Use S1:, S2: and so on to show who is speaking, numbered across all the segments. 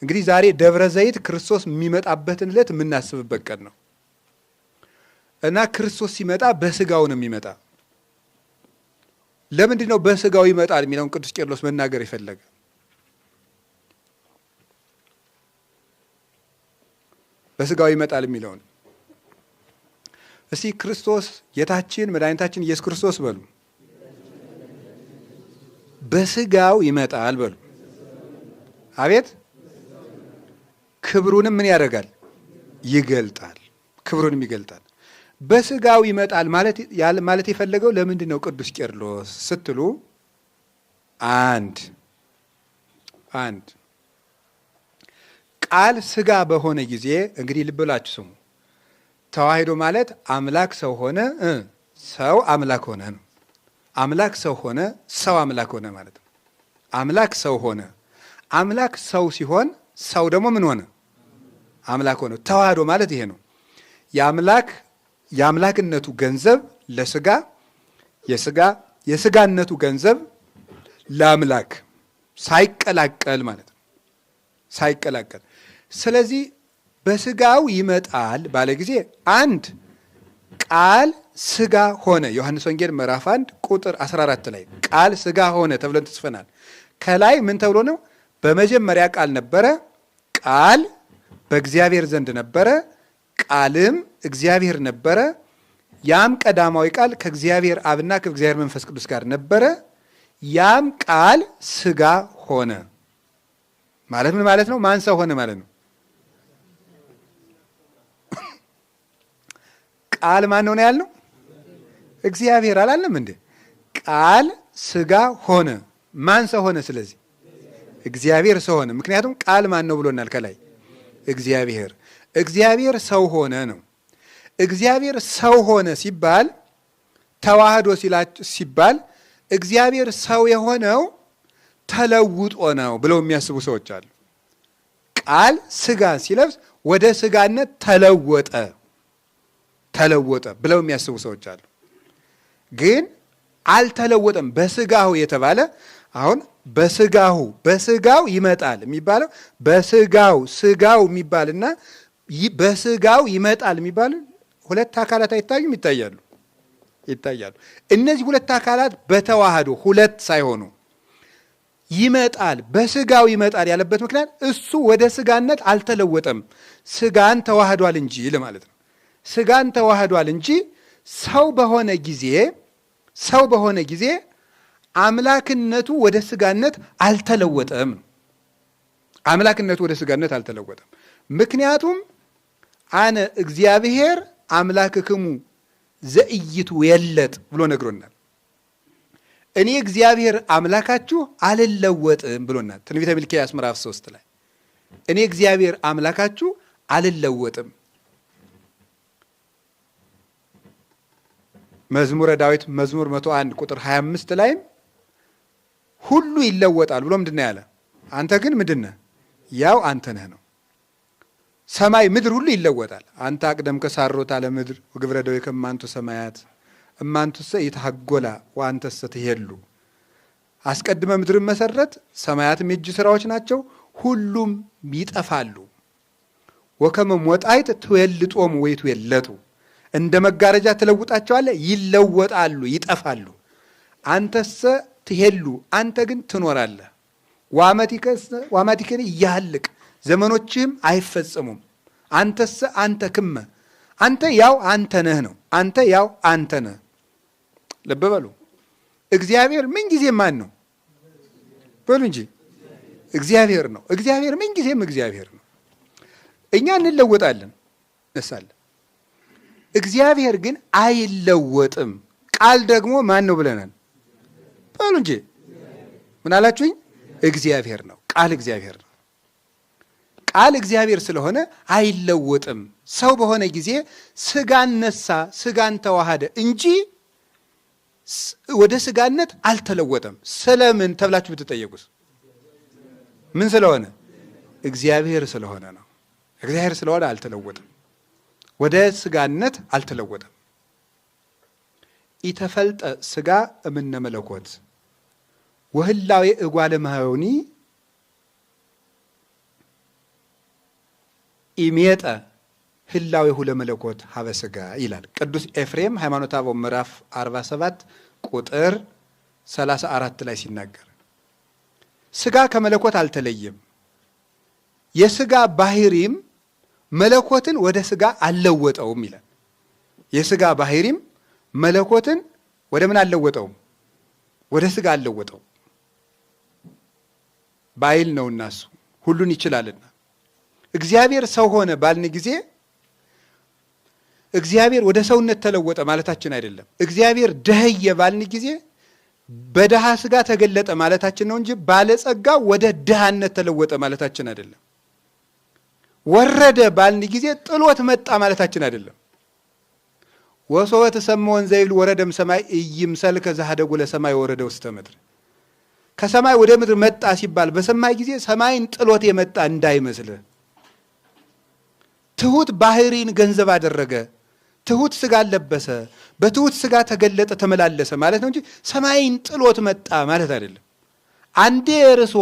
S1: እንግዲህ ዛሬ ደብረ ዘይት ክርስቶስ የሚመጣበትን ዕለት የምናስብበት ቀን ነው እና ክርስቶስ ሲመጣ በስጋው ነው የሚመጣ። ለምንድን ነው በስጋው ይመጣል የሚለውን ቅዱስ ቄርሎስ መናገር የፈለገ? በስጋው ይመጣል የሚለውን እስቲ ክርስቶስ ጌታችን መድኃኒታችን ኢየሱስ ክርስቶስ በሉ። በስጋው ይመጣል በሉ። አቤት! ክብሩንም ምን ያደርጋል? ይገልጣል። ክብሩንም ይገልጣል። በስጋው ይመጣል ማለት የፈለገው ለምንድን ነው ቅዱስ ቄርሎስ ስትሉ፣ አንድ ቃል ስጋ በሆነ ጊዜ እንግዲህ ልብ ብላችሁ ስሙ። ተዋሕዶ ማለት አምላክ ሰው ሆነ፣ ሰው አምላክ ሆነ ነው። አምላክ ሰው ሆነ፣ ሰው አምላክ ሆነ ማለት ነው። አምላክ ሰው ሆነ። አምላክ ሰው ሲሆን ሰው ደግሞ ምን ሆነ? አምላክ ሆነ። ተዋሕዶ ማለት ይሄ ነው። የአምላክነቱ ገንዘብ ለስጋ፣ የስጋነቱ ገንዘብ ለአምላክ ሳይቀላቀል ማለት ነው። ሳይቀላቀል። ስለዚህ በስጋው ይመጣል ባለ ጊዜ አንድ ቃል ስጋ ሆነ። ዮሐንስ ወንጌል ምዕራፍ 1 ቁጥር 14 ላይ ቃል ስጋ ሆነ ተብለን ተጽፈናል። ከላይ ምን ተብሎ ነው? በመጀመሪያ ቃል ነበረ፣ ቃል በእግዚአብሔር ዘንድ ነበረ፣ ቃልም እግዚአብሔር ነበረ። ያም ቀዳማዊ ቃል ከእግዚአብሔር አብና ከእግዚአብሔር መንፈስ ቅዱስ ጋር ነበረ። ያም ቃል ስጋ ሆነ ማለት ምን ማለት ነው? ማን ሰው ሆነ ማለት ነው? ቃል ማን ነው ያልነው? እግዚአብሔር አላለም እንዴ? ቃል ስጋ ሆነ። ማን ሰው ሆነ? ስለዚህ እግዚአብሔር ሰው ሆነ። ምክንያቱም ቃል ማን ነው ብሎናል ከላይ? እግዚአብሔር። እግዚአብሔር ሰው ሆነ ነው። እግዚአብሔር ሰው ሆነ ሲባል ተዋህዶ ሲባል እግዚአብሔር ሰው የሆነው ተለውጦ ነው ብለው የሚያስቡ ሰዎች አሉ። ቃል ስጋ ሲለብስ ወደ ስጋነት ተለወጠ ብለው የሚያስቡ ሰዎች አሉ። ግን አልተለወጠም። በስጋሁ የተባለ አሁን በስጋው ይመጣል የሚባለው ስጋው የሚባልና በስጋው ይመጣል የሚባል ሁለት አካላት አይታዩም? ይታያሉ። እነዚህ ሁለት አካላት በተዋህዶ ሁለት ሳይሆኑ ይመጣል፣ በስጋው ይመጣል ያለበት ምክንያት እሱ ወደ ስጋነት አልተለወጠም፣ ስጋን ተዋህዷል እንጂ ለማለት ነው። ስጋን ተዋህዷል እንጂ ሰው በሆነ ጊዜ አምላክነቱ ወደ ስጋነት አልተለወጠም። አምላክነቱ ወደ ስጋነት አልተለወጠም። ምክንያቱም አነ እግዚአብሔር አምላክክሙ ዘኢይትዌለጥ ብሎ ነግሮናል። እኔ እግዚአብሔር አምላካችሁ አልለወጥም ብሎናል። ትንቢተ ሚልክያስ ምዕራፍ 3 ላይ እኔ እግዚአብሔር አምላካችሁ አልለወጥም። መዝሙረ ዳዊት መዝሙር 101 ቁጥር 25 ላይም ሁሉ ይለወጣል ብሎ ምንድን ነው ያለ? አንተ ግን ምንድን ነህ? ያው አንተ ነህ ነው። ሰማይ ምድር ሁሉ ይለወጣል። አንተ አቅደም ከሳሮታ ለምድር ወግብረ ደዌከ እማንቱ ሰማያት እማንቱሰ ይትሐጐላ ወአንተሰ ትሄሉ። አስቀድመ ምድርን መሰረት፣ ሰማያትም የእጅ ስራዎች ናቸው፣ ሁሉም ይጠፋሉ። ወከመ ሞጣይት ትዌልጦሙ ወይትዌለጡ፣ እንደ መጋረጃ ትለውጣቸዋለህ፣ ይለወጣሉ፣ ይጠፋሉ። አንተሰ ትሄሉ፣ አንተ ግን ትኖራለህ። ዋማቲከን እያህልቅ፣ ዘመኖችህም አይፈጸሙም። አንተሰ አንተ ክመ፣ አንተ ያው አንተ ነህ ነው። አንተ ያው አንተ ነህ። ልብ በሉ። እግዚአብሔር ምንጊዜም ማን ነው በሉ እንጂ እግዚአብሔር ነው። እግዚአብሔር ምንጊዜም እግዚአብሔር ነው። እኛ እንለወጣለን፣ እነሳለን። እግዚአብሔር ግን አይለወጥም። ቃል ደግሞ ማን ነው ብለናል በሉ እንጂ። ምን አላችሁኝ? እግዚአብሔር ነው። ቃል እግዚአብሔር ነው። ቃል እግዚአብሔር ስለሆነ አይለወጥም። ሰው በሆነ ጊዜ ስጋን ነሳ፣ ስጋን ተዋሃደ እንጂ ወደ ስጋነት አልተለወጠም። ስለምን ተብላችሁ ብትጠየቁስ ምን ስለሆነ? እግዚአብሔር ስለሆነ ነው። እግዚአብሔር ስለሆነ አልተለወጠም፣ ወደ ስጋነት አልተለወጠም። ኢተፈልጠ ስጋ እምነ መለኮት ወህላዌ እጓለ እመሕያውኒ ኢሜጠ ህላዌሁ ለመለኮት ሀበ ሥጋ ይላል ቅዱስ ኤፍሬም ሃይማኖተ አበው ምዕራፍ 47 ቁጥር 34 ላይ ሲናገር ሥጋ ከመለኮት አልተለየም፣ የሥጋ ባህሪም መለኮትን ወደ ሥጋ አልለወጠውም ይላል። የሥጋ ባህሪም መለኮትን ወደ ምን አልለወጠውም? ወደ ሥጋ አልለወጠው። ባይል ነውና እሱ ሁሉን ይችላልና። እግዚአብሔር ሰው ሆነ ባልን ጊዜ እግዚአብሔር ወደ ሰውነት ተለወጠ ማለታችን አይደለም። እግዚአብሔር ደህየ ባልን ጊዜ በደሃ ሥጋ ተገለጠ ማለታችን ነው እንጂ ባለጸጋ ወደ ድሃነት ተለወጠ ማለታችን አይደለም። ወረደ ባልን ጊዜ ጥሎት መጣ ማለታችን አይደለም። ወሶበ ተሰምዖ ዘይብል ወረደም ሰማይ ኢይምሰልከ ዘኀደጉ ለሰማይ ወረደ ውስተ ምድር። ከሰማይ ወደ ምድር መጣ ሲባል በሰማይ ጊዜ ሰማይን ጥሎት የመጣ እንዳይመስልህ። ትሁት ባህሪን ገንዘብ አደረገ፣ ትሁት ሥጋ ለበሰ፣ በትሁት ሥጋ ተገለጠ ተመላለሰ ማለት ነው እንጂ ሰማይን ጥሎት መጣ ማለት አይደለም። አንዴ እርሶ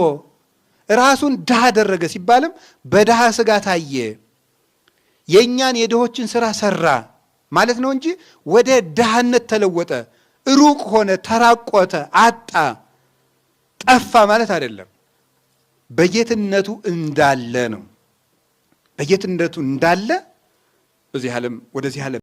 S1: ራሱን ድሃ አደረገ ሲባልም በድሃ ሥጋ ታየ፣ የእኛን የድሆችን ሥራ ሰራ ማለት ነው እንጂ ወደ ድሃነት ተለወጠ፣ ሩቅ ሆነ፣ ተራቆተ፣ አጣ፣ ጠፋ ማለት አይደለም። በጌትነቱ እንዳለ ነው። በጌትነቱ እንዳለ በዚህ ዓለም ወደዚህ ዓለም